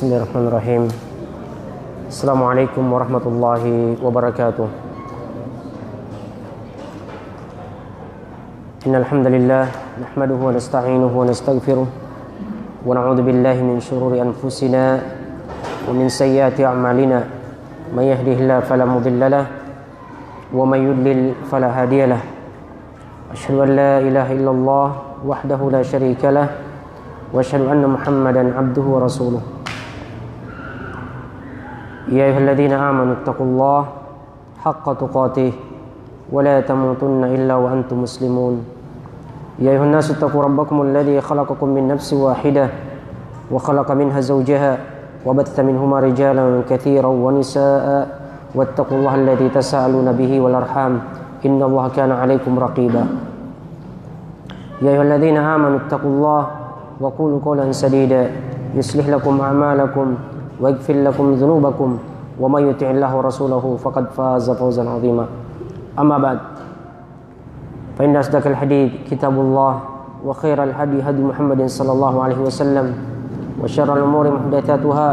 Bismillahirrahmanirrahim. Assalamualaikum warahmatullahi wabarakatuh. Innal hamdalillah nahmaduhu wa nasta'inuhu wa nastaghfiruh wa na'udzu billahi min shururi anfusina wa min sayyiati a'malina. May yahdihillahu fala mudilla lahu wa may yudlil fala hadiya lahu. Asyhadu an la ilaha illallah wahdahu la syarika lahu wa asyhadu anna Muhammadan abduhu wa rasuluh. Ya ayyuhalladzina amanu taqullaha haqqa tuqatih wa la tamutunna illa wa antum muslimun. Ya ayyuhan nasu taqu rabbakumul ladzi khalaqakum min nafsin wahidah wa khalaqa minha zawjaha wa batha minhuma rijalan katsiran wa nisaa'a wattaqullaha alladzi tasaaluna bihi wal arham innallaha kana 'alaikum raqiba. Ya ayyuhalladzina amanu taqullaha wa qulu qawlan sadida yuslih lakum a'malakum ويغفر لكم ذنوبكم ومن يطع الله ورسوله فقد فاز فوزا عظيما. أما بعد فإن أصدق الحديث كتاب الله وخير الهدي هدي محمد صلى الله عليه وسلم وشر الأمور محدثاتها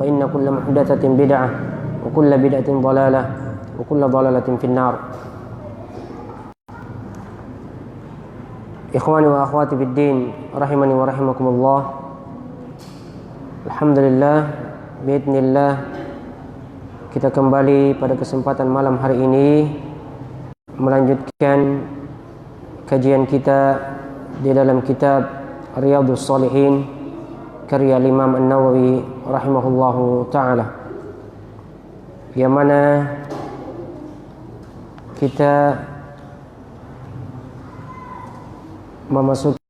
فإن كل محدثة بدعة وكل بدعة ضلالة وكل ضلالة في النار. إخواني وأخواتي في الدين رحمني ورحمكم الله. Alhamdulillah, biidznillah, kita kembali pada kesempatan malam hari ini melanjutkan kajian kita di dalam kitab Riyadhus Shalihin karya Imam An-Nawawi rahimahullahu ta'ala, yang mana kita memasuki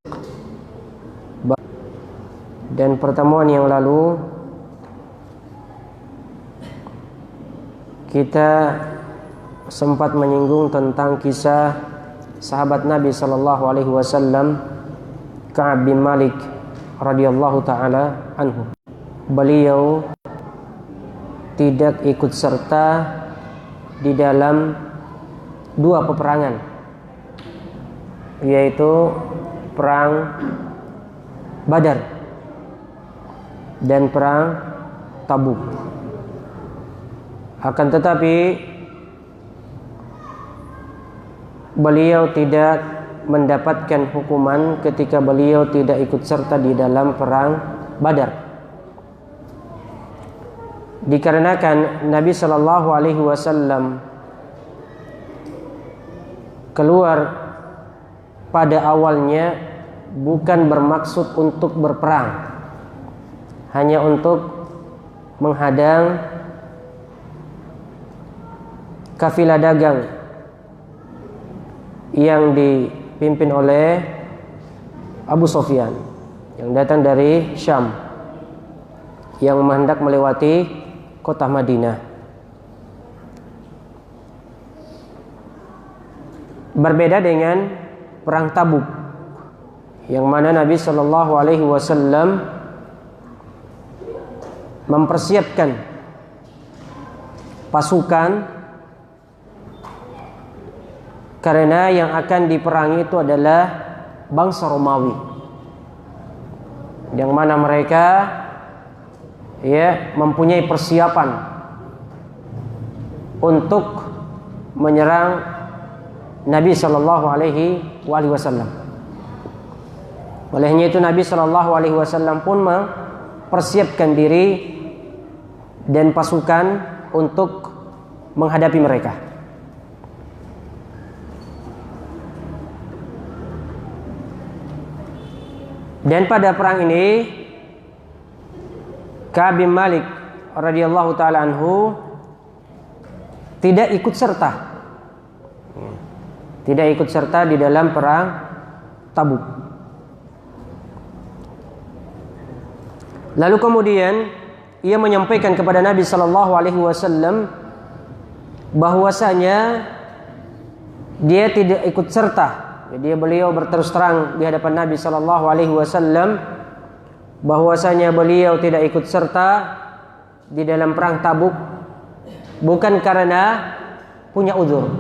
dan pertemuan yang lalu kita sempat menyinggung tentang kisah sahabat Nabi sallallahu alaihi wasallam Ka'ab bin Malik radhiyallahu taala anhu. Beliau tidak ikut serta di dalam dua peperangan, yaitu perang Badar dan perang Tabuk. Akan tetapi beliau tidak mendapatkan hukuman ketika beliau tidak ikut serta di dalam perang Badar, dikarenakan Nabi Shallallahu Alaihi Wasallam keluar pada awalnya bukan bermaksud untuk berperang, hanya untuk menghadang kafilah dagang yang dipimpin oleh Abu Sufyan yang datang dari Syam, yang hendak melewati kota Madinah. Berbeda dengan perang Tabuk, yang mana Nabi Shallallahu Alaihi Wasallam mempersiapkan pasukan, karena yang akan diperangi itu adalah bangsa Romawi, yang mana mereka mempunyai persiapan untuk menyerang Nabi Shallallahu Alaihi Wasallam. Olehnya itu Nabi Shallallahu Alaihi Wasallam pun mempersiapkan diri dan pasukan untuk menghadapi mereka. Dan pada perang ini Ka'ab bin Malik radhiyallahu taala anhu tidak ikut serta di dalam perang Tabuk. Lalu kemudian ia menyampaikan kepada Nabi Shallallahu Alaihi Wasallam bahwasanya dia tidak ikut serta. Jadi beliau berterus terang di hadapan Nabi Shallallahu Alaihi Wasallam bahwasanya beliau tidak ikut serta di dalam perang Tabuk bukan karena punya udzur,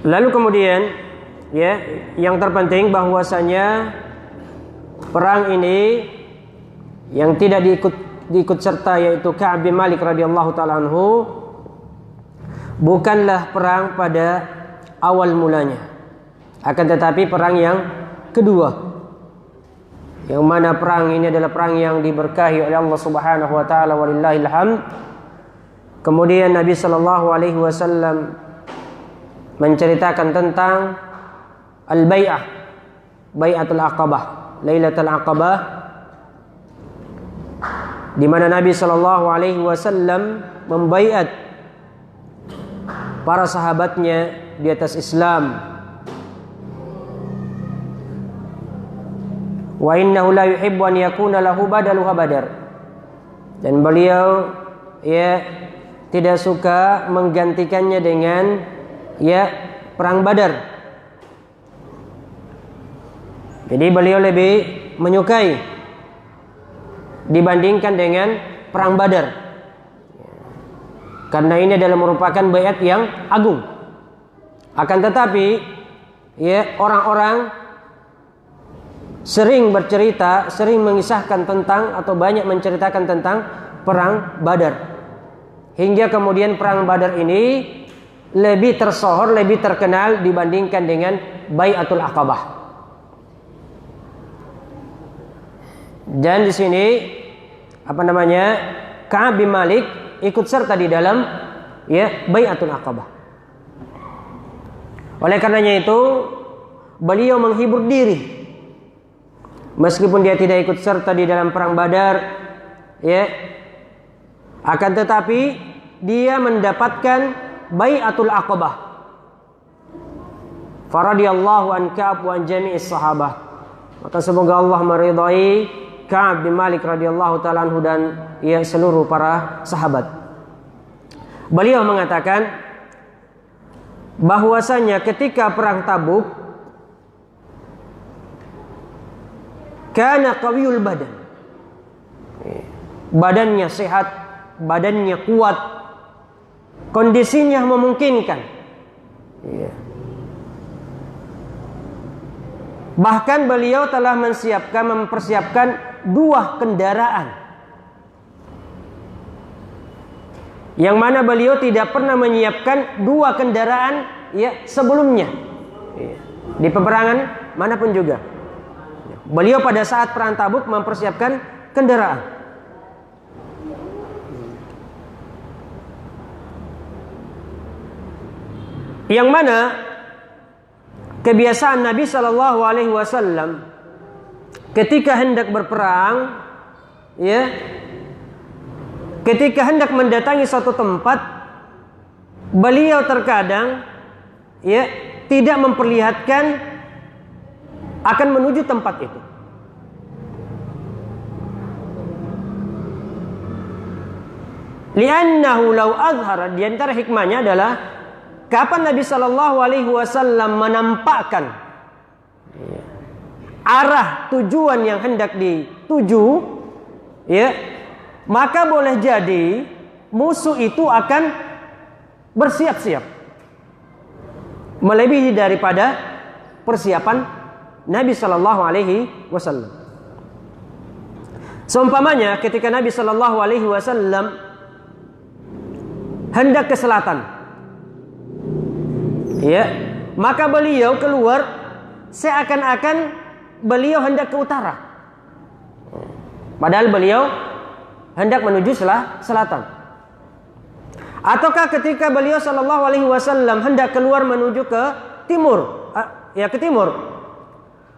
Lalu kemudian ya, yang terpenting bahwasanya perang ini yang tidak diikut serta yaitu Ka'ab bin Malik radhiyallahu taala anhu bukanlah perang pada awal mulanya, akan tetapi perang yang kedua, yang mana perang ini adalah perang yang diberkahi oleh Allah Subhanahu wa taala, walillahil hamd. Kemudian Nabi sallallahu alaihi wasallam menceritakan tentang al-bai'ah, bai'atul aqabah, lailatul aqabah, di mana Nabi sallallahu alaihi wasallam membaiat para sahabatnya di atas Islam. Wa innahu la yuhibbu an yakuna lahu badaluha badar. Dan beliau ya tidak suka menggantikannya dengan ya perang Badar. Jadi beliau lebih menyukai dibandingkan dengan perang Badar, karena ini adalah merupakan baiat yang agung. Akan tetapi ya orang-orang sering bercerita, sering mengisahkan tentang atau banyak menceritakan tentang perang Badar, hingga kemudian perang Badar ini lebih tersohor, lebih terkenal dibandingkan dengan Bai'atul Aqabah. Dan di sini Ka'ab bin Malik ikut serta di dalam ya Bai'atul Aqabah. Oleh karenanya itu beliau menghibur diri, meskipun dia tidak ikut serta di dalam perang Badar ya, akan tetapi dia mendapatkan Bai'atul Aqabah. Faradiyallahu an Ka'ab wa an jami'is sahabah. Maka semoga Allah meridai Ka'ab bin Malik radhiyallahu ta'ala anhu dan ya seluruh para sahabat. Beliau mengatakan bahwasanya ketika perang Tabuk, kana qawiyul badan, badannya sehat, badannya kuat, kondisinya memungkinkan. Bahkan beliau telah mempersiapkan 2 kendaraan, yang mana beliau tidak pernah menyiapkan 2 kendaraan ya sebelumnya di peperangan manapun juga. Beliau pada saat perang Tabuk mempersiapkan kendaraan. Yang mana kebiasaan Nabi sallallahu alaihi wasallam ketika hendak berperang ya, ketika hendak mendatangi suatu tempat, beliau terkadang ya tidak memperlihatkan akan menuju tempat itu. Li'annahu law azhara, di antara hikmahnya adalah kapan Nabi sallallahu alaihi wasallam menampakkan arah tujuan yang hendak dituju ya, maka boleh jadi musuh itu akan bersiap-siap melebihi daripada persiapan Nabi sallallahu alaihi wasallam. Seumpamanya ketika Nabi sallallahu alaihi wasallam hendak ke selatan ya, maka beliau keluar seakan-akan beliau hendak ke utara, padahal beliau hendak menuju selatan. Ataukah ketika beliau sallallahu alaihi wasallam hendak keluar menuju ke timur, ke timur,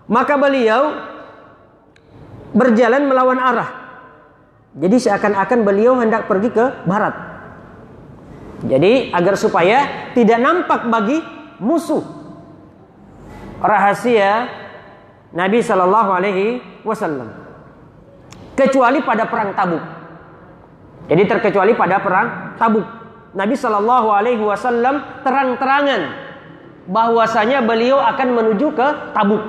maka beliau berjalan melawan arah. Jadi seakan-akan beliau hendak pergi ke barat. Jadi agar supaya tidak nampak bagi musuh rahasia Nabi sallallahu alaihi wasallam, kecuali pada perang Tabuk. Jadi terkecuali pada perang Tabuk, Nabi sallallahu alaihi wasallam terang-terangan bahwasanya beliau akan menuju ke Tabuk.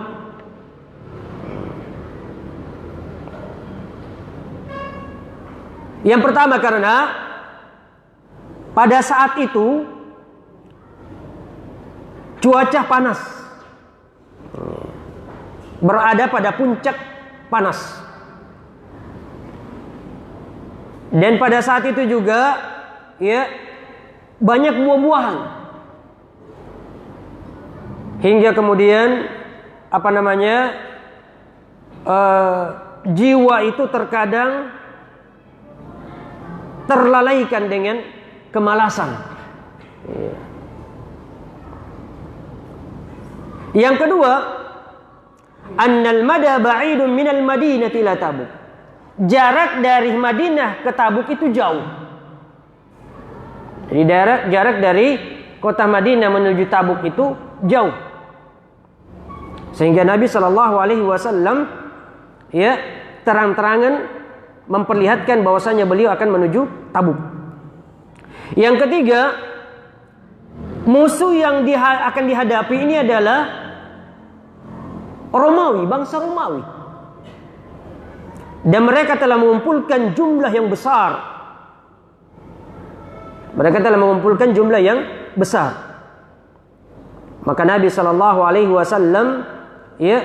Yang pertama karena pada saat itu cuaca panas, berada pada puncak panas. Dan pada saat itu juga ya banyak buah-buahan. Hingga kemudian jiwa itu terkadang terlalaikan dengan kemalasan. Yang kedua, annal mada ba'idun minal madinati ila Tabuk. Jarak dari Madinah ke Tabuk itu jauh. Jadi jarak dari kota Madinah menuju Tabuk itu jauh. Sehingga Nabi SAW ya terang-terangan memperlihatkan bahwasanya beliau akan menuju Tabuk. Yang ketiga, musuh yang akan dihadapi ini adalah Romawi, bangsa Romawi. Dan mereka telah mengumpulkan jumlah yang besar. Maka Nabi SAW ya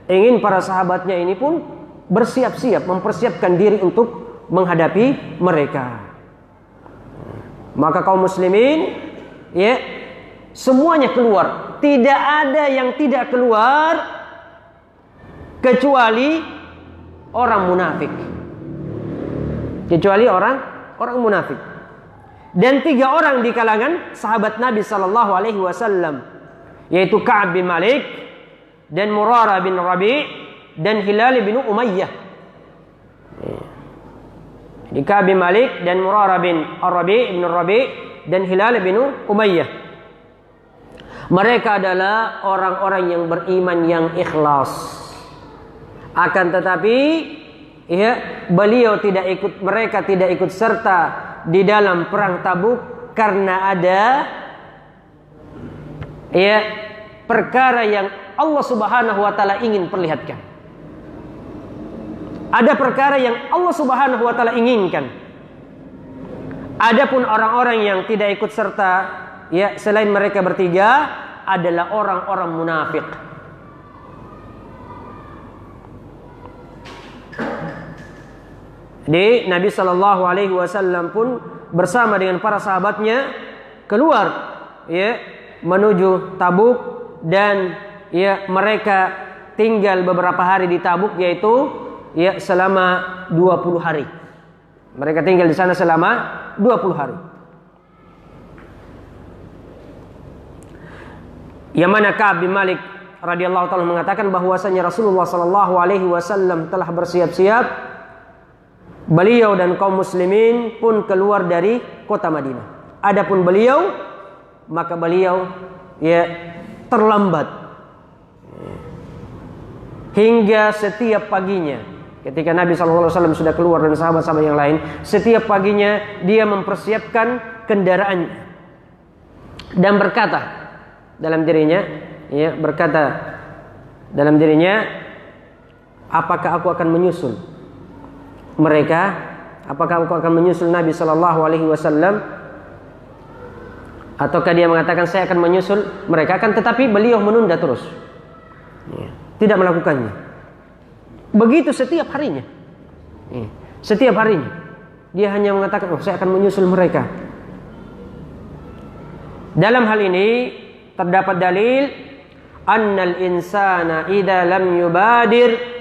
ingin para sahabatnya ini pun bersiap-siap, mempersiapkan diri untuk menghadapi mereka. Maka kaum muslimin ya semuanya keluar. Tidak ada yang tidak keluar kecuali orang munafik. Dan 3 orang di kalangan sahabat Nabi SAW, yaitu Ka'ab bin Malik dan Murarah bin Rabi' dan Hilal bin Umayyah. Jadi Ka'ab bin Malik dan Murarah bin Rabi' dan Hilal bin Umayyah. Mereka adalah orang-orang yang beriman yang ikhlas. Akan tetapi ya, mereka tidak ikut serta di dalam perang Tabuk karena ada ya perkara yang Allah Subhanahu wa taala ingin perlihatkan. Ada perkara yang Allah Subhanahu wa taala inginkan. Adapun orang-orang yang tidak ikut serta ya selain mereka bertiga adalah orang-orang munafik. Jadi Nabi SAW pun bersama dengan para sahabatnya keluar ya menuju Tabuk, dan ya mereka tinggal beberapa hari di Tabuk, yaitu ya selama 20 hari. Mereka tinggal di sana selama 20 hari. Yang mana Ka'ab bin Malik radhiyallahu taala mengatakan bahwasanya Rasulullah SAW telah bersiap-siap. Beliau dan kaum muslimin pun keluar dari kota Madinah. Adapun beliau, maka beliau ya terlambat. Hingga setiap paginya, ketika Nabi SAW sudah keluar dan sahabat-sahabat yang lain, setiap paginya dia mempersiapkan kendaraannya dan berkata dalam dirinya, apakah aku akan menyusul mereka? Apakah aku akan menyusul Nabi SAW? Ataukah dia mengatakan saya akan menyusul mereka? Akan tetapi beliau menunda terus, tidak melakukannya. Begitu setiap harinya. Setiap harinya dia hanya mengatakan, saya akan menyusul mereka. Dalam hal ini terdapat dalil annal insana idza lam yubadir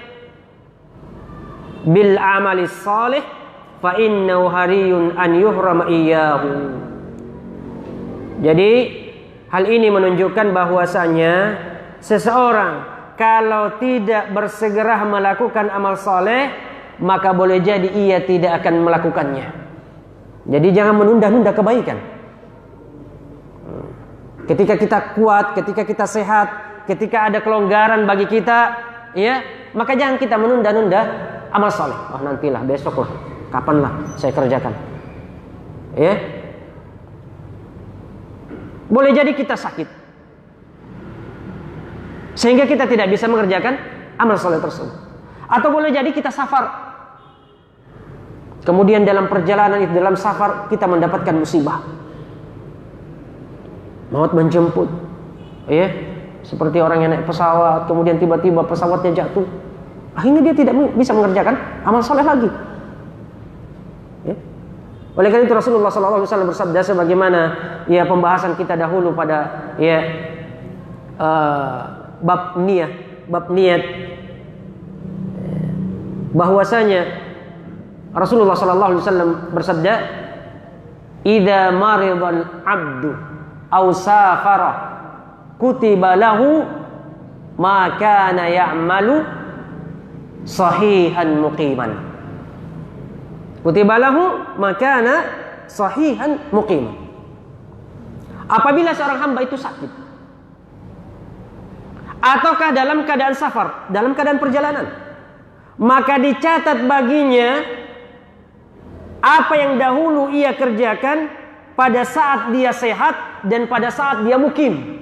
bil amalis salih fa innahu hariyun an yuhrama iyyahu. Jadi hal ini menunjukkan bahwasanya seseorang kalau tidak bersegera melakukan amal saleh, maka boleh jadi ia tidak akan melakukannya. Jadi jangan menunda-nunda kebaikan. Ketika kita kuat, ketika kita sehat, ketika ada kelonggaran bagi kita, ya, maka jangan kita menunda-nunda amal saleh. Nantilah, besok lah, kapan lah saya kerjakan. Ya. Boleh jadi kita sakit, sehingga kita tidak bisa mengerjakan amal saleh tersebut. Atau boleh jadi kita safar, kemudian dalam perjalanan itu, dalam safar kita mendapatkan musibah, maut menjemput, Ya, seperti orang yang naik pesawat kemudian tiba-tiba pesawatnya jatuh, akhirnya dia tidak bisa mengerjakan amal soleh lagi. Ya. Oleh karena itu Rasulullah SAW bersabda sebagaimana ya pembahasan kita dahulu pada ya bab niat, bahwasanya Rasulullah SAW bersabda, "Idza maridal 'abdu aw safara kutiba lahu ma kana ya'malu sahihan muqiman." Kutiba lahu ma kana sahihan muqiman. Apabila seorang hamba itu sakit ataukah dalam keadaan safar, dalam keadaan perjalanan, maka dicatat baginya apa yang dahulu ia kerjakan pada saat dia sehat dan pada saat dia mukim.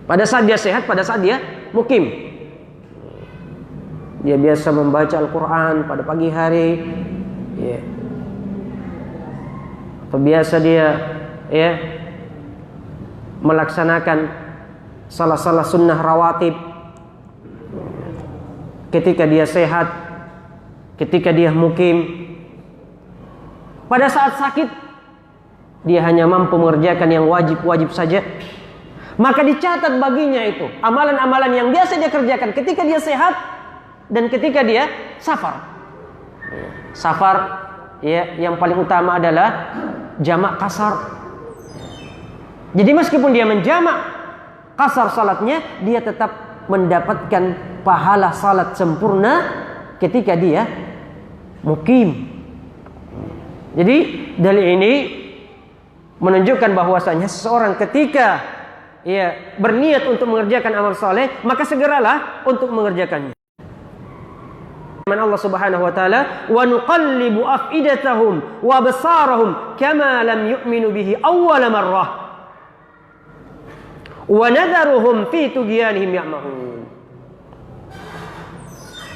Pada saat dia sehat, pada saat dia mukim. Dia biasa membaca Al-Quran pada pagi hari, ya. Atau biasa dia ya melaksanakan salah sunnah rawatib ketika dia sehat, ketika dia mukim. Pada saat sakit dia hanya mampu mengerjakan yang wajib-wajib saja, maka dicatat baginya itu amalan-amalan yang biasa dia kerjakan ketika dia sehat dan ketika dia safar. Safar ya, yang paling utama adalah jamak kasar. Jadi meskipun dia menjamak kasar salatnya, dia tetap mendapatkan pahala salat sempurna ketika dia mukim. Jadi dalil ini menunjukkan bahwasanya seseorang ketika ya berniat untuk mengerjakan amal saleh, maka segeralah untuk mengerjakannya. Allah Subhanahu wa taala, wa nuqallibu afidatahum wa absarahum kama lam yu'minu bihi awwal marrah wa nadharuhum fi tughyanihim ya'mahun.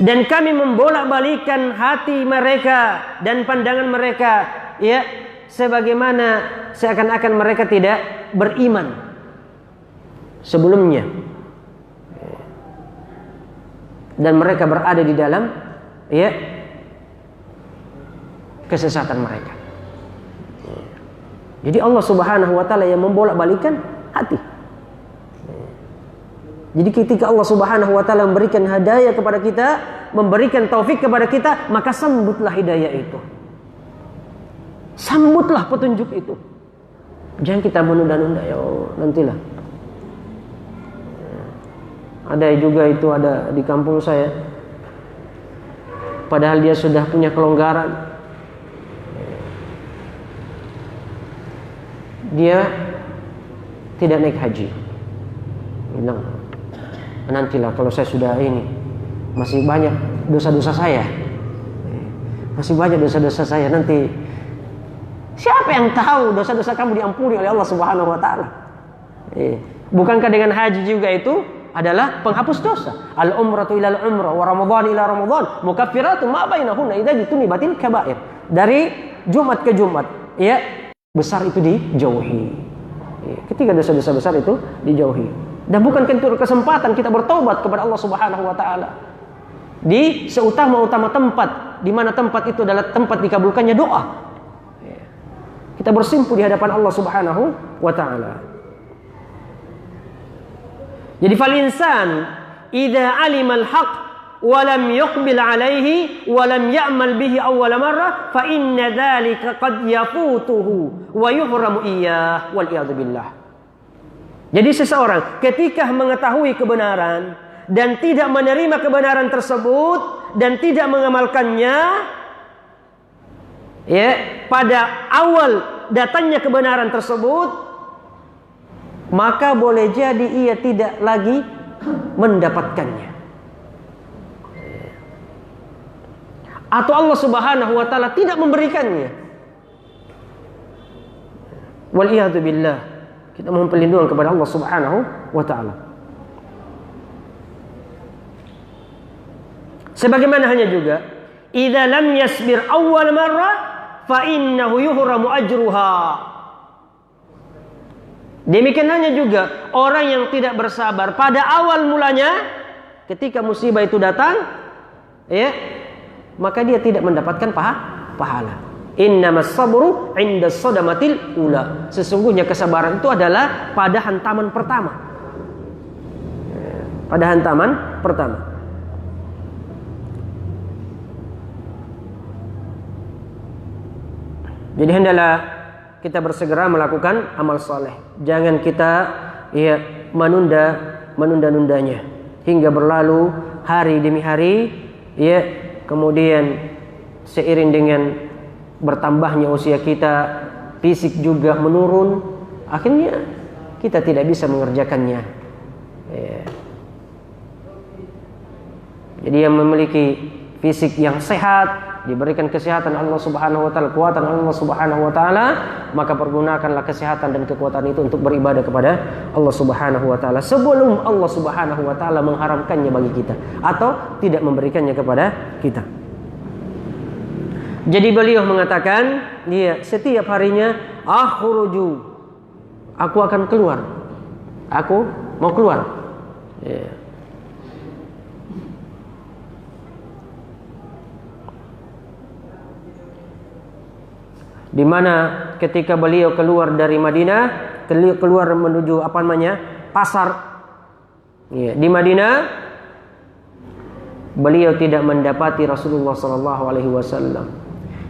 Dan kami membolak-balikan hati mereka dan pandangan mereka ya sebagaimana seakan-akan mereka tidak beriman sebelumnya, dan mereka berada di dalam ya kesesatan mereka. Jadi Allah Subhanahu wa taala yang membolak-balikan hati. Jadi ketika Allah Subhanahu wa taala memberikan hidayah kepada kita, memberikan taufik kepada kita, maka sambutlah hidayah itu. Sambutlah petunjuk itu. Jangan kita menunda-nunda, ya nantilah. Ada juga itu, ada di kampung saya. Padahal dia sudah punya kelonggaran. Dia tidak naik haji. Bilang, nantilah kalau saya sudah ini, masih banyak dosa-dosa saya. Masih banyak dosa-dosa saya, nanti siapa yang tahu dosa-dosa kamu diampuni oleh Allah Subhanahu wa taala? Bukankah dengan haji juga itu adalah penghapus dosa? Al-umratu ila al-umrah wa ramadhan ila ramadhan mukaffiratun ma bainahunna idza jutunibatil kaba'ir. Dari Jumat ke Jumat, ya, besar itu dijauhi. Ketika dosa-dosa besar itu dijauhi. Dan bukan itu kesempatan kita bertaubat kepada Allah Subhanahu wa taala di seutama-utama tempat, di mana tempat itu adalah tempat dikabulkannya doa. Kita bersimpu di hadapan Allah Subhanahu wa taala. Jadi fal insan idza alima al-haq wa lam yuqbil alaihi wa lam ya'mal bihi awwal marrah fa inna dzalika qad yafutuhu wa yuhramu iyyah wal iyad billah. Jadi seseorang ketika mengetahui kebenaran dan tidak menerima kebenaran tersebut dan tidak mengamalkannya, ya, pada awal datangnya kebenaran tersebut, maka boleh jadi ia tidak lagi mendapatkannya. Atau Allah Subhanahu wa taala tidak memberikannya. Wal iyad billah. Kita mohon perlindungan kepada Allah Subhanahu wa taala. Sebagaimana halnya juga, idza lam yasbir awwal marrah fa innahu yuhramu ajruha. Demikian halnya juga orang yang tidak bersabar pada awal mulanya, ketika musibah itu datang, ya, maka dia tidak mendapatkan pahala. Innamas sabru 'inda sadamatil ula. Sesungguhnya kesabaran itu adalah pada hantaman pertama. Pada hantaman pertama. Jadi hendaklah kita bersegera melakukan amal soleh. Jangan kita menunda-nundanya hingga berlalu hari demi hari, kemudian seiring dengan bertambahnya usia kita, fisik juga menurun, akhirnya kita tidak bisa mengerjakannya. Jadi yang memiliki fisik yang sehat, diberikan kesehatan Allah Subhanahu wa taala, kekuatan Allah Subhanahu wa taala, maka pergunakanlah kesehatan dan kekuatan itu untuk beribadah kepada Allah Subhanahu wa taala sebelum Allah Subhanahu wa taala mengharamkannya bagi kita atau tidak memberikannya kepada kita. Jadi beliau mengatakan, dia setiap harinya akhruju, aku akan keluar. Aku mau keluar. Di mana ketika beliau keluar dari Madinah, keluar menuju pasar, di Madinah, beliau tidak mendapati Rasulullah SAW,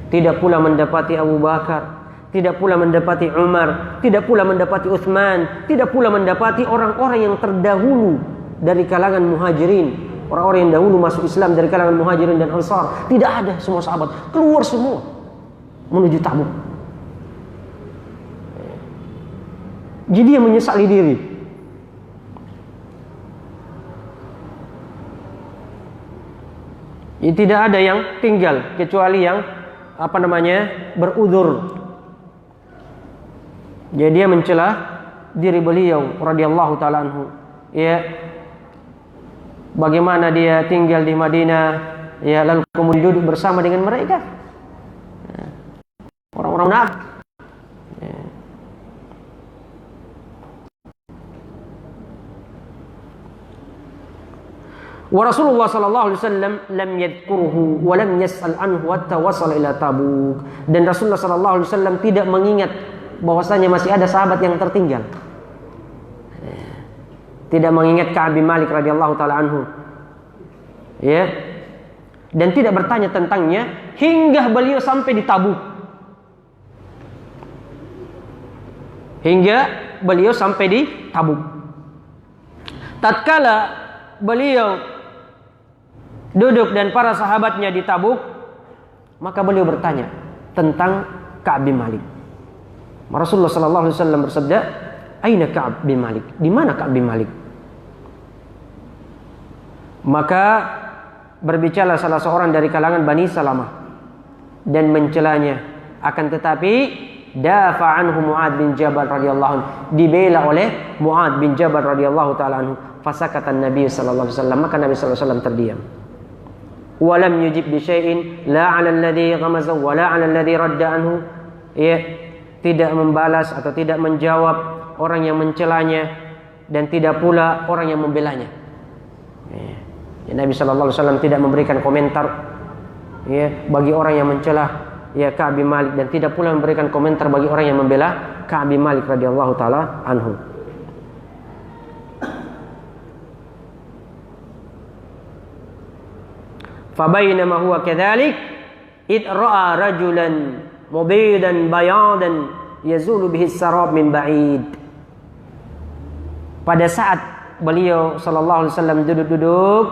tidak pula mendapati Abu Bakar, tidak pula mendapati Umar, tidak pula mendapati Utsman, tidak pula mendapati orang-orang yang terdahulu dari kalangan muhajirin, orang-orang yang dahulu masuk Islam dari kalangan muhajirin dan ansar. Tidak ada, semua sahabat keluar semua menuju Tabuk. Jadi dia menyesali diri. Tidak ada yang tinggal kecuali yang berudzur. Jadi dia mencela diri beliau radhiyallahu taala anhu. Bagaimana dia tinggal di Madinah, lalu kemudian duduk bersama dengan mereka. Orang-orang munafik. Wa Rasulullah sallallahu alaihi wasallam lam yadhkuruhu wa lam yas'al anhu hatta wasala ila Tabuk. Dan Rasulullah sallallahu alaihi wasallam tidak mengingat bahwasanya masih ada sahabat yang tertinggal. Tidak mengingat Ka'ab bin Malik radhiyallahu taala anhu. Dan tidak bertanya tentangnya hingga beliau sampai di Tabuk. Hingga beliau sampai di Tabuk. Tatkala beliau duduk dan para sahabatnya di Tabuk, maka beliau bertanya tentang Ka'ab bin Malik. Rasulullah sallallahu alaihi wasallam bersabda, "Aina Ka'ab bin Malik?" Di mana Ka'ab bin Malik? Maka berbicara salah seorang dari kalangan Bani Salamah dan mencelanya. Akan tetapi dafa anhu Mu'ad bin Jabal radhiyallahu anhu, dibela oleh Mu'ad bin Jabal radhiyallahu taala anhu. Fasakata Nabi sallallahu alaihi wasallam, maka Nabi sallallahu alaihi wasallam terdiam. Wa lam yujib bi syai'in la 'ala alladhi ghamaza wa la 'ala alladhi radda anhu. Tidak membalas atau tidak menjawab orang yang mencelanya dan tidak pula orang yang membelanya. Nabi sallallahu alaihi wasallam tidak memberikan komentar bagi orang yang mencela Ka'ab bin Malik, dan tidak pula memberikan komentar bagi orang yang membela Ka'ab bin Malik radhiyallahu taala anhu. Fa bainama huwa kadzalik id ra'a rajulan mubidan bayadan yazulu bihi sarab min ba'id. Pada saat beliau sallallahu alaihi wasallam duduk-duduk,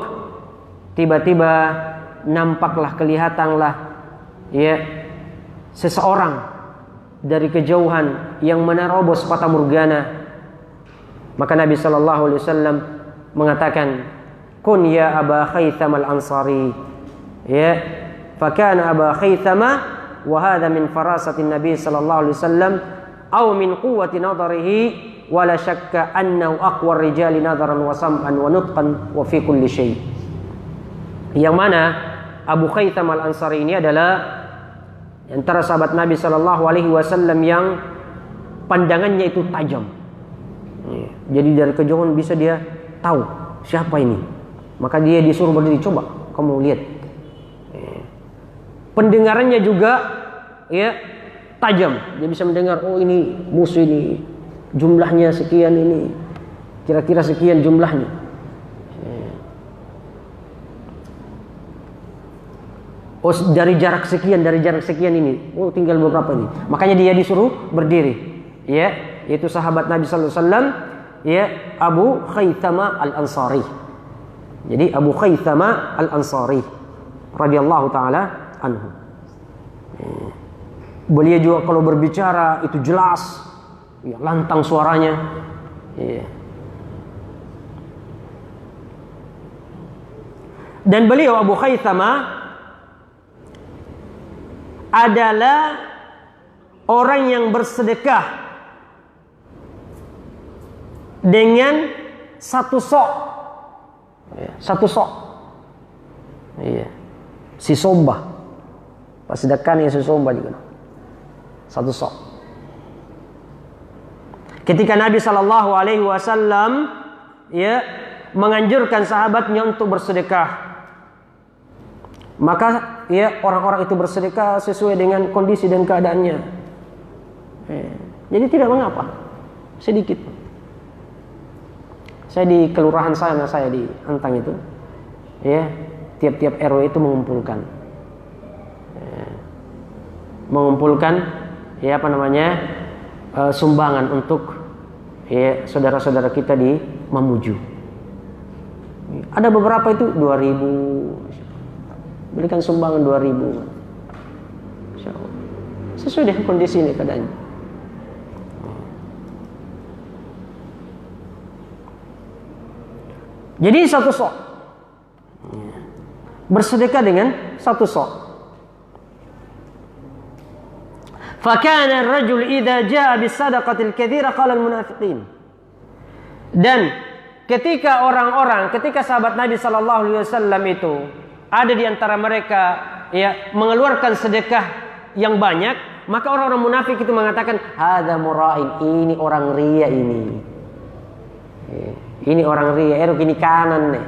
tiba-tiba nampaklah, kelihatanlah seseorang dari kejauhan yang menerobos fata morgana. Maka Nabi sallallahu alaihi wasallam mengatakan, "Kun ya Aba Khaytham al-Ansari." Fakana Aba Khaythama wa hadha min farasati Nabi sallallahu alaihi wasallam aw min quwwati nadarihi wa la syakka annahu aqwa rijali nadaran wa sam'an wa nutqan wa fi kulli syai'. Yang mana Abu Khaytham al-Ansari ini adalah antara sahabat Nabi sallallahu alaihi wasallam yang pandangannya itu tajam, Jadi dari kejauhan bisa dia tahu siapa ini. Maka dia disuruh berdiri, coba kamu lihat. Pendengarannya juga ya tajam. Dia bisa mendengar, oh ini musuh ini, jumlahnya sekian ini, kira-kira sekian jumlahnya. Oh dari jarak sekian ini, oh tinggal beberapa ini. Makanya dia disuruh berdiri. Ya, yaitu sahabat Nabi sallallahu alaihi wasallam, ya, Abu Khaythama Al-Ansari. Jadi Abu Khaythama Al-Ansari radhiyallahu taala anhu. Beliau juga kalau berbicara itu jelas, ya, lantang suaranya. Ya. Dan beliau Abu Khaythama adalah orang yang bersedekah dengan satu sok. Satu sok. Iya. Si sombah. Pas sedekahnya si sombah juga. Satu sok. Ketika Nabi sallallahu alaihi wasallam ya menganjurkan sahabatnya untuk bersedekah, maka ya orang-orang itu bersedekah sesuai dengan kondisi dan keadaannya. Jadi tidak mengapa, sedikit. Saya di kelurahan saya di Antang itu, ya tiap-tiap RW itu mengumpulkan, ya apa namanya, sumbangan untuk ya saudara-saudara kita di Mamuju. Ada beberapa itu 2.000. Berikan sumbangan 2.000. Sesuai dengan kondisi ini keadaannya. Jadi satu sok. Bersedekah dengan satu sok. Fakana ar-rajul idza jaa bis-sadaqatil katsira qala al-munafiqin. Dan ketika sahabat Nabi sallallahu alaihi wasallam itu ada di antara mereka ya mengeluarkan sedekah yang banyak, maka orang-orang munafik itu mengatakan hadza mura'in, ini orang ria ini. Ini orang ria, kini kanan nih.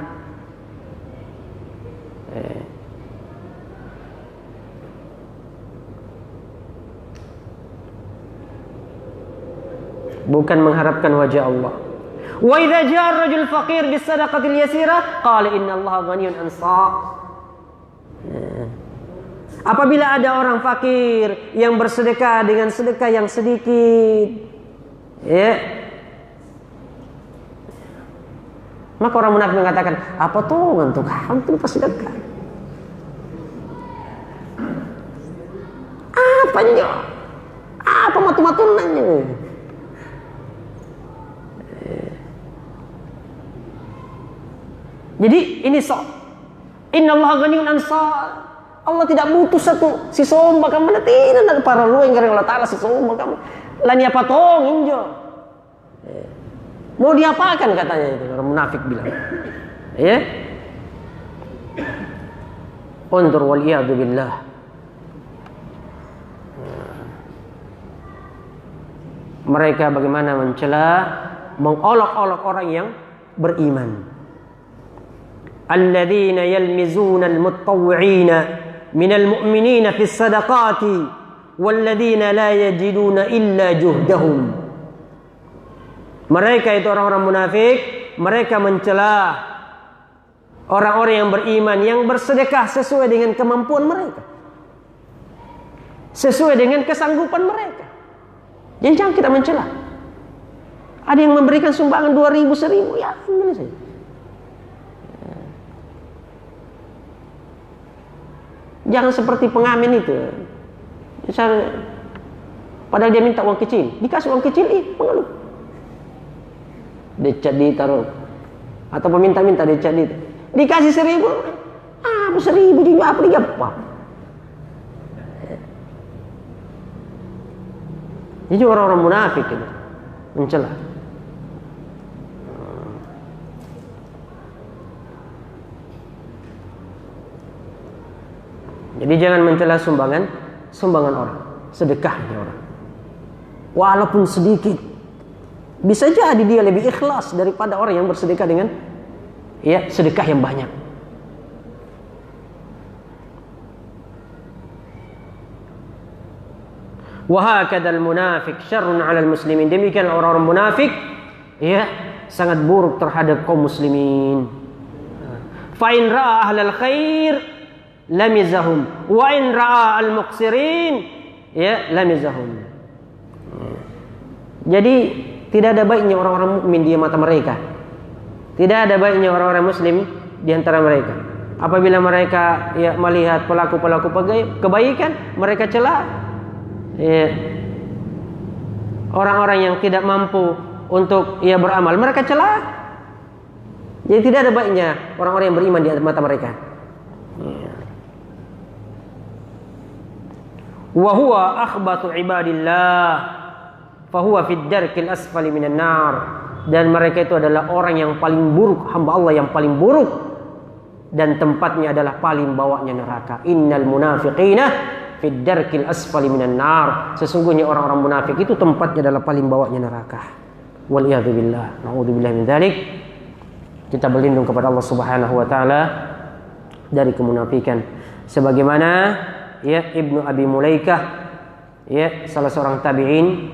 Bukan mengharapkan wajah Allah. Wa idza jaa ar-rajul faqir bis-sadaqatil yasira qala inna Allaha ghaniyyun 'an Apabila ada orang fakir yang bersedekah dengan sedekah yang sedikit, ya, maka orang munafik mengatakan, apa tuh untuk antum bersedekah? Apanya? Apa matu-matunannya? Jadi ini sok. Innallaha ghaniyyun 'an Allah tidak butuh satu si sombong kamu nanti dan para lu yang Allah Taala si sombong kamu lani apa tong injo mau diapakan katanya itu orang munafik bilang ya undur wal iyadu billah. Mereka bagaimana mencela mengolok-olok orang yang beriman. Alladzina yalmizuna al-mutawwi'ina minal mu'minina fis sadaqati walladzina la yajiduna illa juhdahum. Mereka itu orang-orang munafik, mereka mencela orang-orang yang beriman yang bersedekah sesuai dengan kemampuan mereka, sesuai dengan kesanggupan mereka. Jadi jangan kita mencela. Ada yang memberikan sumbangan 2.000, 1.000, ya alhamdulillah saja. Jangan seperti pengamen itu. Misalnya, padahal dia minta uang kecil, dikasih uang kecil, mengeluh. Decat ditaruh. Atau peminta-minta decat dikasih 1.000. 1.000 juga apa digapa? Ini juga orang-orang munafik itu mencela. Jadi jangan mencela sumbangan orang, sedekahnya orang. Walaupun sedikit. Bisa jadi dia lebih ikhlas daripada orang yang bersedekah dengan sedekah yang banyak. Wa hakadzal munafik syarrun 'alal muslimin. Demikian orang-orang munafik sangat buruk terhadap kaum muslimin. Fa in ra'a ahlal khair lamizahum wa in ra'a al muqsirin lamizahum. Jadi tidak ada baiknya orang-orang mukmin di mata mereka. Tidak ada baiknya orang-orang muslim di antara mereka. Apabila mereka melihat pelaku-pelaku kebaikan, mereka cela. Orang-orang yang tidak mampu untuk beramal, mereka cela. Jadi tidak ada baiknya orang-orang yang beriman di mata mereka. Wa huwa akhbatu ibadillah fa huwa fid darkil asfali minan nar. Dan mereka itu adalah orang yang paling buruk, hamba Allah yang paling buruk, dan tempatnya adalah paling bawahnya neraka. Innal munafiqina fid darkil asfali minan nar. Sesungguhnya orang-orang munafik itu tempatnya adalah paling bawahnya neraka. Wal iyadu billah. Na'udzubillah min dzalik. Kita berlindung kepada Allah Subhanahu wa taala dari kemunafikan. Sebagaimana Ibnu Abi Mulaikah salah seorang tabi'in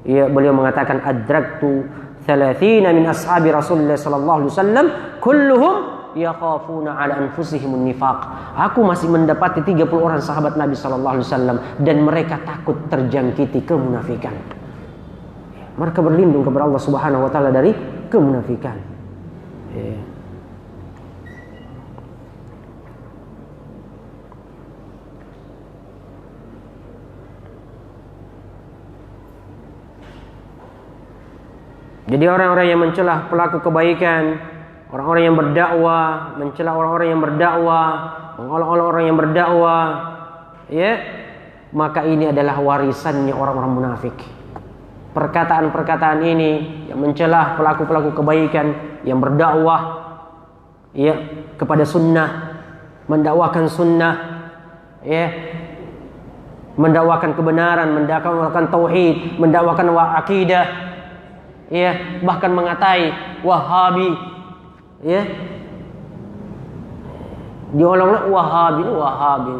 beliau mengatakan adraktu 30 min ashabi Rasulullah sallallahu alaihi wasallam kulluhum yakhafuna ala anfusihim nifaq. Aku masih mendapati 30 orang sahabat Nabi sallallahu alaihi wasallam dan mereka takut terjangkiti kemunafikan. Mereka berlindung kepada Allah Subhanahu wa taala dari kemunafikan. Jadi orang-orang yang mencela pelaku kebaikan, orang-orang yang berdakwah, mencela orang-orang yang berdakwah, mengolok-olok orang yang berdakwah, maka ini adalah warisannya orang-orang munafik. Perkataan-perkataan ini yang mencela pelaku-pelaku kebaikan, yang berdakwah kepada sunnah, mendakwakan sunnah, mendakwakan kebenaran, mendakwakan tauhid, mendakwakan akidah, bahkan mengatai Wahabi, diolong Wahabi,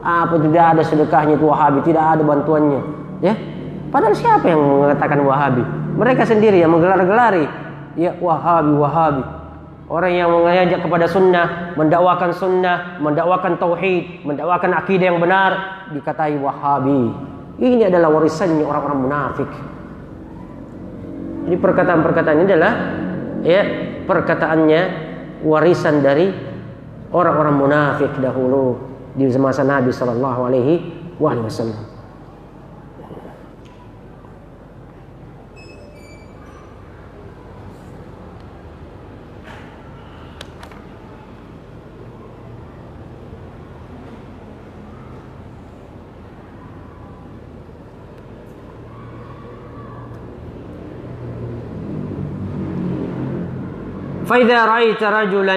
apa tidak ada sedekahnya itu Wahabi, tidak ada bantuannya, Padahal siapa yang mengatakan Wahabi? Mereka sendiri yang menggelar-gelari Wahabi. Orang yang mengajak kepada sunnah, mendakwakan tauhid, mendakwakan akidah yang benar, dikatai Wahabi. Ini adalah warisannya orang-orang munafik. Jadi perkataan-perkataan ini adalah perkataannya warisan dari orang-orang munafik dahulu di masa Nabi sallallahu alaihi wasallam. فإذا رأيت رجلا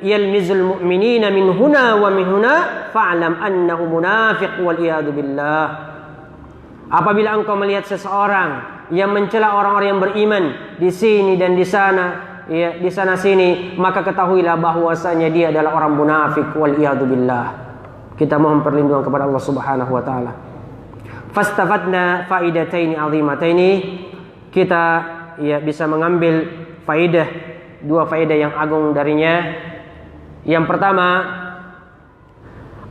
يلمز المؤمنين من هنا ومن هنا فاعلم أنه منافق والعياذ بالله. Apabila engkau melihat seseorang yang mencela orang-orang yang beriman di sini dan di sana, di sana sini, maka ketahuilah bahwasanya dia adalah orang munafik wal'iyadu billah. Kita mohon perlindungan kepada Allah Subhanahu wa taala. Fastafadna faidataini azimataini. Kita bisa mengambil faidah, dua faedah yang agung darinya. Yang pertama,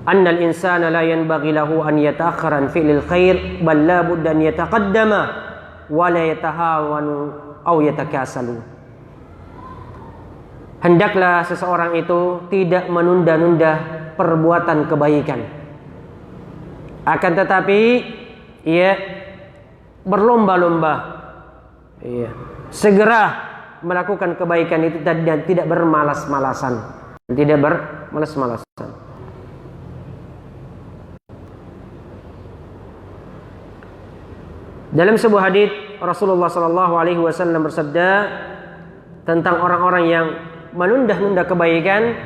annal insana la yanbaghi lahu an yata'akhkhara an fi'lil khair bal la budda an yataqaddama wa la yatahawanu aw yatakasalu. Hendaklah seseorang itu tidak menunda-nunda perbuatan kebaikan, akan tetapi ia berlomba-lomba, segera melakukan kebaikan itu dan tidak bermalas-malasan, Dalam sebuah hadis Rasulullah sallallahu alaihi wasallam bersabda tentang orang-orang yang menunda-nunda kebaikan,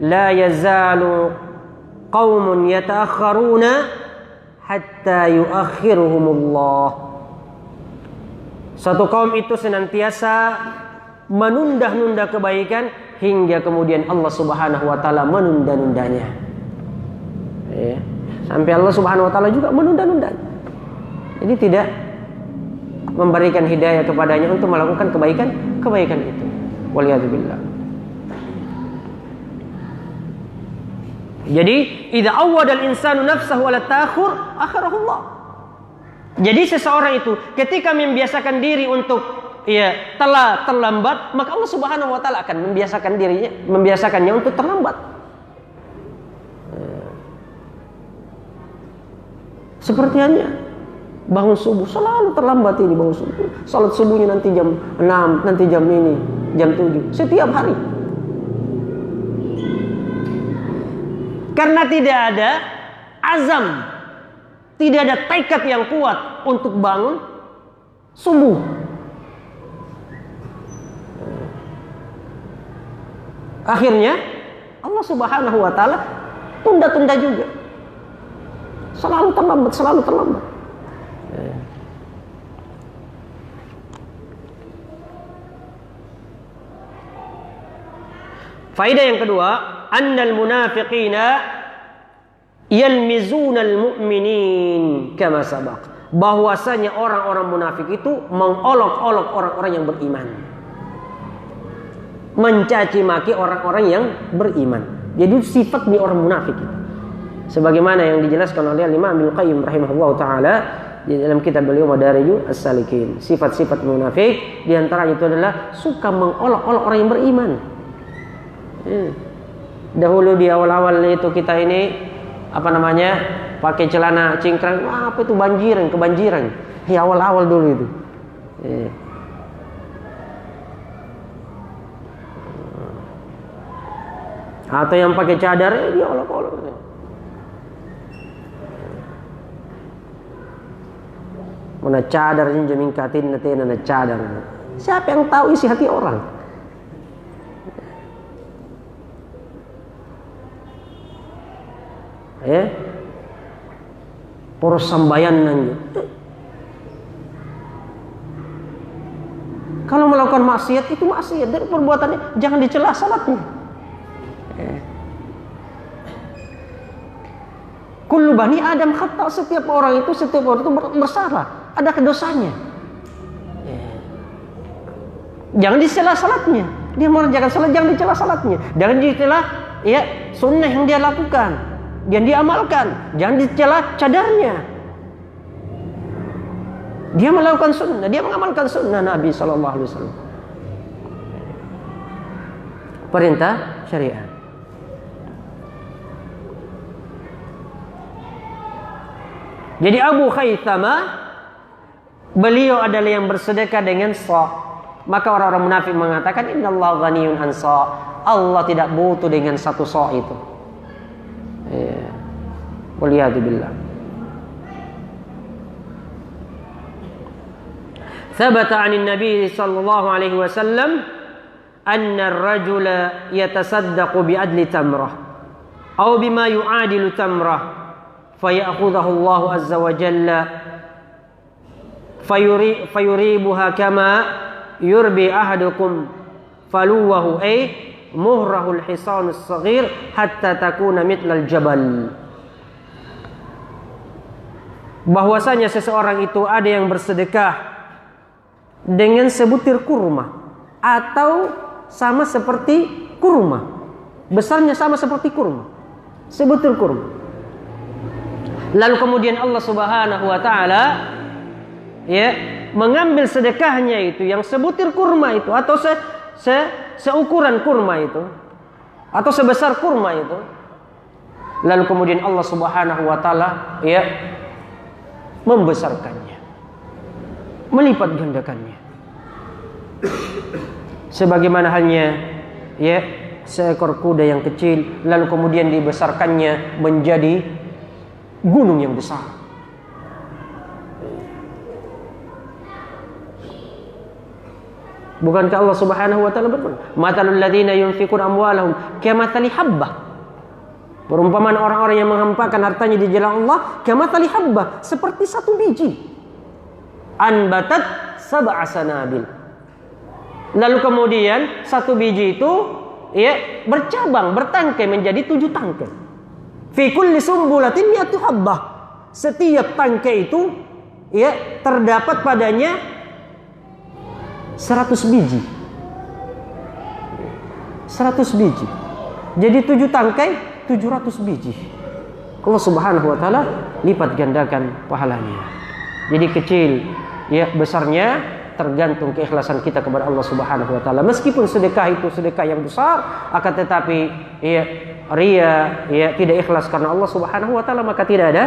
la yazalu qaumun yata'akhkharuna hatta yu'akhiruhumullah. Satu kaum itu senantiasa menunda-nunda kebaikan hingga kemudian Allah Subhanahu wa taala menunda-nundanya. Ya. Sampai Allah Subhanahu wa taala juga menunda-nunda. Jadi tidak memberikan hidayah kepadanya untuk melakukan kebaikan itu. Waliyadzubillah. Jadi, idza awwada al-insanu nafsahu ala ta'khur, akhirahullah. Jadi seseorang itu ketika membiasakan diri untuk terlambat, maka Allah Subhanahu wa taala akan membiasakannya untuk terlambat. Seperti hanya bangun subuh selalu terlambat ini bangun subuh. Salat subuhnya nanti jam 6, nanti jam 7 setiap hari. Karena tidak ada azam, tidak ada tekad yang kuat untuk bangun subuh. Akhirnya Allah Subhanahu wa taala tunda-tunda juga. Selalu terlambat. Faedah yang kedua, annal munafiqina yalmizunal mu'minin kama sabaq. Bahwasanya orang-orang munafik itu mengolok-olok orang-orang yang beriman. Mencaci maki orang-orang yang beriman. Jadi sifat di orang munafik itu. Sebagaimana yang dijelaskan oleh Imam Ibnu Qayyim rahimahullah taala di dalam kitab beliau Madarijus As-Salikin. Sifat-sifat munafik di antaranya itu adalah suka mengolok-olok orang yang beriman. Dahulu di awal-awal itu kita ini pakai celana cingkrang, apa itu kebanjiran. Ya awal-awal dulu itu. Atau yang pakai cadar dia olok-olok. Mana cadar jamin katin na cadar. Siapa yang tahu isi hati orang? Poros sambayanan. Kalau melakukan maksiat itu maksiat dan perbuatannya jangan dicela salatnya. Kullu bani Adam khata, setiap orang itu bersalah, ada kedosanya. Jangan dicela salatnya. Dia mengerjakan salat, jangan dicela salatnya. Jangan dicela sunnah yang dia lakukan, yang dia amalkan. Jangan dicela cadarnya. Dia melakukan sunnah, dia mengamalkan sunnah Nabi sallallahu alaihi wasallam. Perintah syariat. Jadi Abu Khaythamah, beliau adalah yang bersedekah dengan sa'. Maka orang-orang munafik mengatakan innallaha ghaniyun an sa'. Allah tidak butuh dengan satu sa' itu. Waliyadzubillah. Thabata 'anil Nabi sallallahu alaihi wasallam anna ar-rajula yatasaddaqu bi'adli tamrah aw bima yu'adilu tamrah فيأخذه الله عز وجل فيريبها كما يربي أحدكم فلوه أي مهره الحصان الصغير حتى تكون مثل الجبل. Bahwasanya seseorang itu ada yang bersedekah dengan sebutir kurma atau sama seperti kurma, besarnya sama seperti kurma, sebutir kurma. Lalu kemudian Allah Subhanahu wa taala mengambil sedekahnya itu yang sebutir kurma itu atau seukuran kurma itu atau sebesar kurma itu. Lalu kemudian Allah Subhanahu wa taala membesarkannya, melipat gandakannya. Sebagaimana halnya seekor kuda yang kecil lalu kemudian dibesarkannya menjadi gunung yang besar. Bukankah Allah Subhanahu wa taala berfirman, "Matalul ladzina yunfiquna amwalahum kamathali habbah." Perumpamaan orang-orang yang menghampakan hartanya di jalan Allah kamathali habbah, seperti satu biji. Anbatat sab'a sanabil. Lalu kemudian satu biji itu ya bercabang, bertangkai menjadi 7 tangkai. Fi kulli sumbulatin mi'atu habbah. Setiap tangkai itu ya terdapat padanya 100 biji. 100 biji. Jadi 7 tangkai 700 biji. Allah Subhanahu wa taala lipat gandakan pahalanya. Jadi kecil ya besarnya tergantung keikhlasan kita kepada Allah Subhanahu wa taala. Meskipun sedekah itu sedekah yang besar, akan tetapi ya ria ya tidak ikhlas karena Allah Subhanahu wa taala, maka tidak ada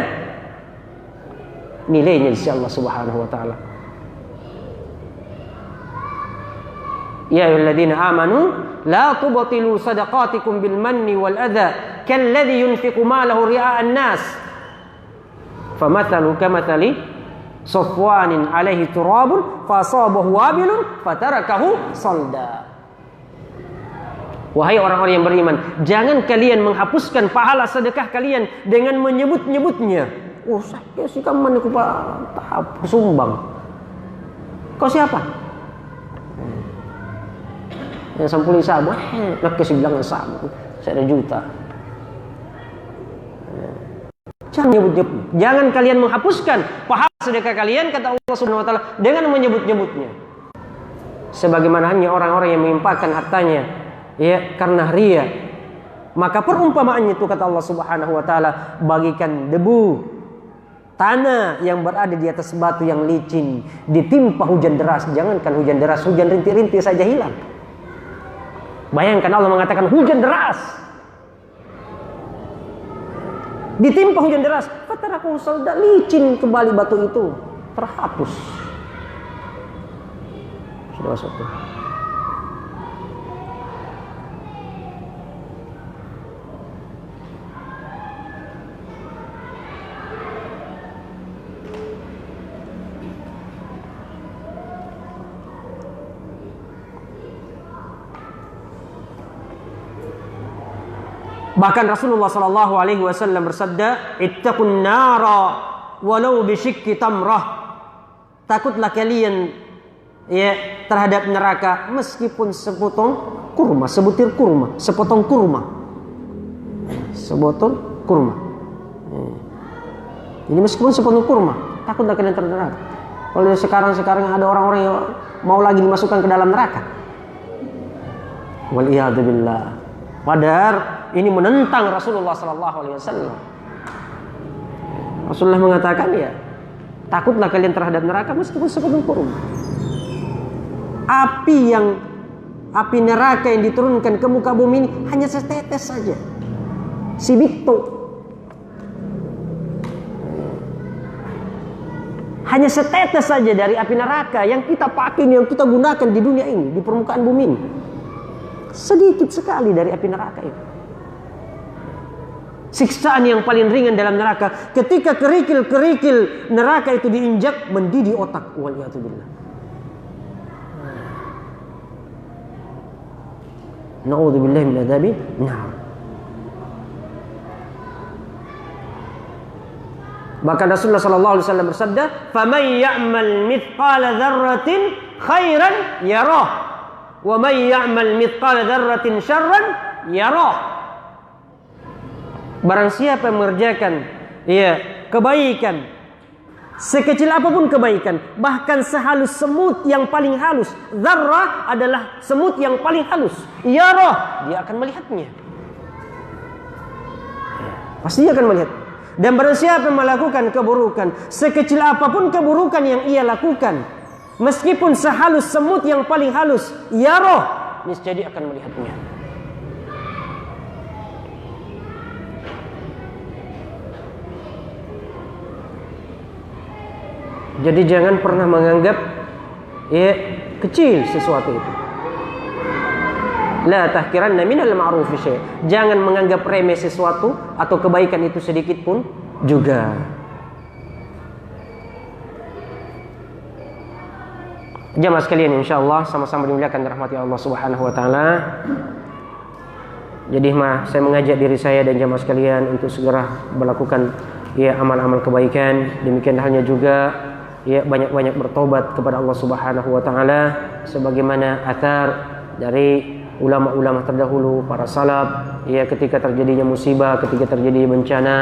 nilainya di sisi Allah Subhanahu wa taala. Ya ayyuhalladzina amanu la tubtilu sadaqatikum bil manni wal adha kalladzi yunfiqu malahu ria'an nas famathalu kamathali safwanin alaihi turabun fasabahu wabilun fatarakahu salda. Wahai orang-orang yang beriman, jangan kalian menghapuskan pahala sedekah kalian dengan menyebut-nyebutnya. Oh, saya si kaman aku Pak sumbang. Kau siapa? Yang sampuli sabu, nak kasih bilang sabu, saya ada juta. Jangan menyebut-nyebut. Jangan kalian menghapuskan pahala sedekah kalian, kata Allah Subhanahu wa taala, dengan menyebut-nyebutnya. Sebagaimana hanya orang-orang yang mengimpakkan hartanya ya karena ria, maka perumpamaannya itu kata Allah Subhanahu wa taala bagikan debu tanah yang berada di atas batu yang licin ditimpa hujan deras. Jangankan hujan deras, hujan rintik-rintik saja hilang. Bayangkan Allah mengatakan hujan deras, ditimpa hujan deras, fataraku salda, licin kembali batu itu, terhapus. Sudah satu. Bahkan Rasulullah sallallahu alaihi wasallam bersabda, "Ittaqun nara walau bisyikki tamrah." Takutlah kalian ya terhadap neraka meskipun sepotong kurma, sebutir kurma, sepotong kurma. Sebotol kurma. Jadi meskipun sepotong kurma, takutlah kalian terhadap neraka. Kalau sekarang ada orang-orang yang mau lagi dimasukkan ke dalam neraka. Wal iyadu billah. Padahal ini menentang Rasulullah sallallahu alaihi wasallam. Rasulullah mengatakan ya, takutlah kalian terhadap neraka meskipun sepotong kurma. Api neraka yang diturunkan ke muka bumi ini hanya setetes saja. Sibikto. Hanya setetes saja dari api neraka yang kita pakai, yang kita gunakan di dunia ini, di permukaan bumi ini. Sedikit sekali dari api neraka itu. Siksaan yang paling ringan dalam neraka ketika kerikil-kerikil neraka itu diinjak mendidih otak. Waliyatubillah. Na'udzubillahi min adzabi nar. Bahkan Rasulullah sallallahu alaihi wasallam bersabda, "Faman ya'mal mithqala dzarratin khairan yarah." Wa may ya'mal mithqala dzarratin syarran yarah. Barang siapa yang mengerjakan kebaikan, sekecil apapun kebaikan, bahkan sehalus semut yang paling halus, dzarrah adalah semut yang paling halus, yarah, dia akan melihatnya. Pasti dia akan melihat. Dan barang siapa yang melakukan keburukan, sekecil apapun keburukan yang ia lakukan, meskipun sehalus semut yang paling halus, yarah, niscaya dia akan melihatnya. Jadi jangan pernah menganggap kecil sesuatu itu. La tahkiranna minal ma'rufi syai'. Jangan menganggap remeh sesuatu atau kebaikan itu sedikit pun juga. Jamaah sekalian, insyaallah sama-sama dimuliakan rahmati Allah Subhanahu wa taala. Jadi saya mengajak diri saya dan jamaah sekalian untuk segera melakukan amal-amal kebaikan. Demikian halnya juga ya banyak-banyak bertobat kepada Allah Subhanahu wa taala sebagaimana athar dari ulama-ulama terdahulu, para salaf, ya ketika terjadinya musibah, ketika terjadi bencana,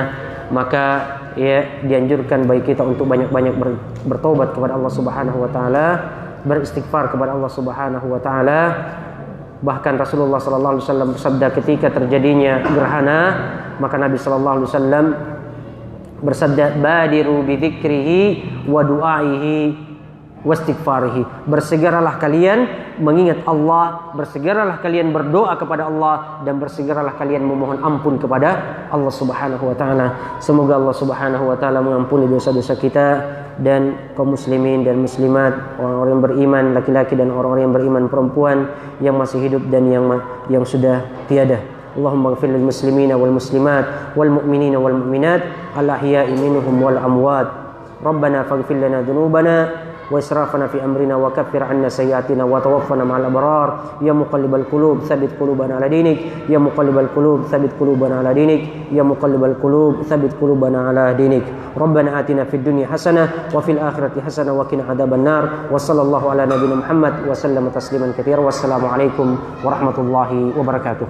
maka ya dianjurkan bagi kita untuk banyak-banyak bertobat kepada Allah Subhanahu wa taala, beristighfar kepada Allah Subhanahu wa taala. Bahkan Rasulullah sallallahu alaihi wasallam bersabda ketika terjadinya gerhana, maka Nabi sallallahu alaihi wasallam bersabda, badiru bi dzikrihi wa du'aihi wastighfarihi. Bersegeralah kalian mengingat Allah, bersegeralah kalian berdoa kepada Allah, dan bersegeralah kalian memohon ampun kepada Allah Subhanahu wa taala. Semoga Allah Subhanahu wa taala mengampuni dosa-dosa kita dan kaum muslimin dan muslimat, orang-orang yang beriman laki-laki dan orang-orang yang beriman perempuan yang masih hidup dan yang sudah tiada. Allahumma ighfir lil muslimina wal muslimat wal mu'minina wal mu'minat al ahya'i minhum wal amwat. Rabbana faghfir lana dhunubana وإسرافنا في أمرنا وكفر عنا سيئاتنا وتوفنا مع الأبرار يا مقلب القلوب ثبت قلوبنا على دينك يا مقلب القلوب ثبت قلوبنا على دينك يا مقلب القلوب ثبت قلوبنا على دينك ربنا آتنا في الدنيا حسنة وفي الآخرة حسنة وقنا عذاب النار وصلى الله على نبينا محمد وسلم تسليما كثيرا والسلام عليكم ورحمة الله وبركاته.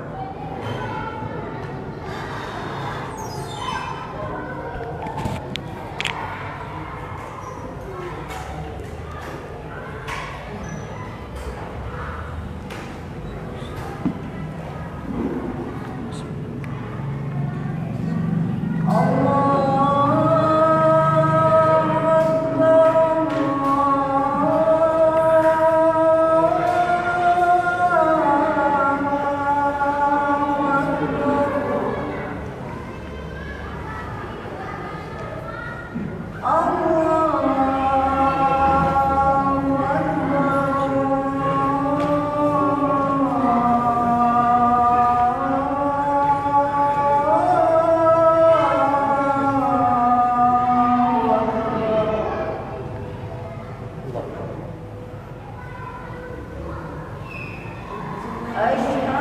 أشهد